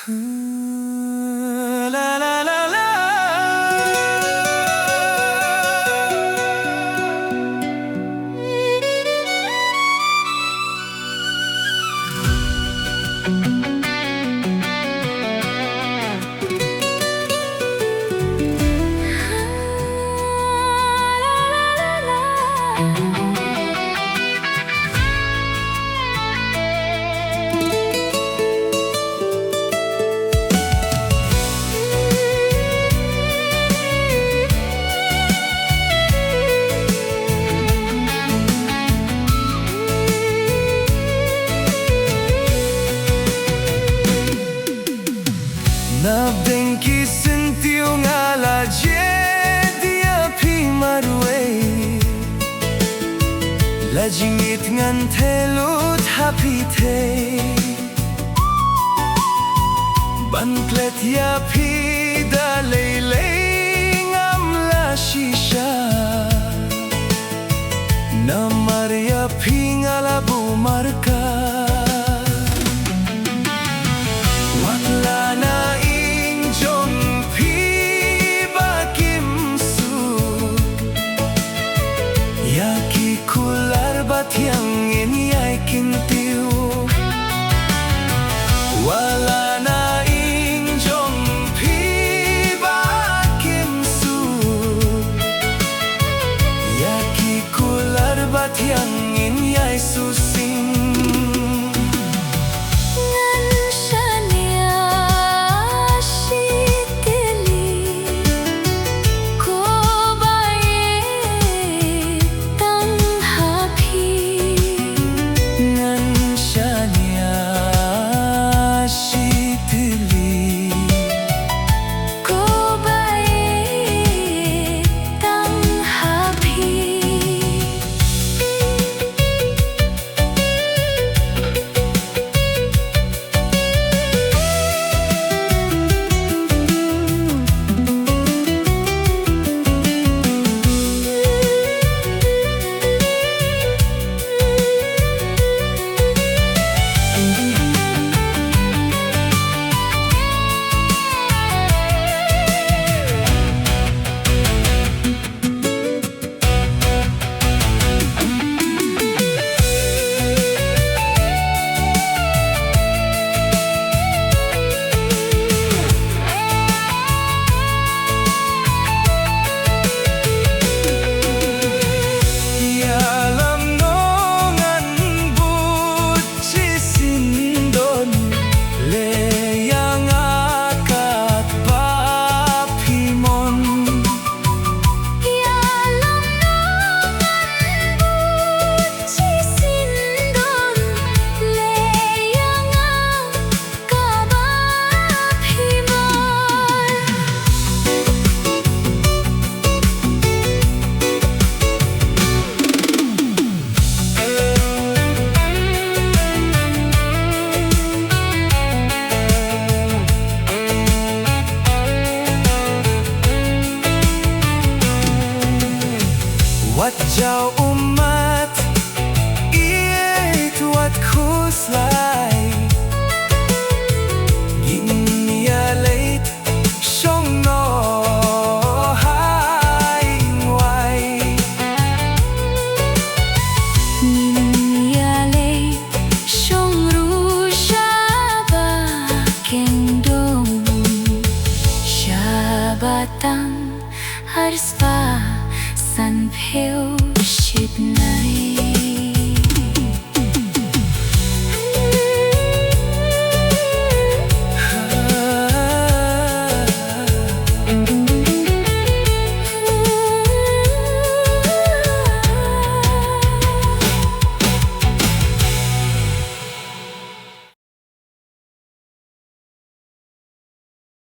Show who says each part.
Speaker 1: La la la la. Nabdengki sentiu ngala dia pi Marwein la jingit ngan telut happy te ban klet ya pi da lei ngam la shisha namar ya pi ngala bu marka yang ini ay kintiu wala na injong pi bakim su yaki kular bat yang ini ay susing Wat jou umat iet wat kuslai Ginia leit shong no hai ngwai
Speaker 2: Ginia leit shong ru Sha Ba Kingdom Sha Ba Tang har spa san phêu shit này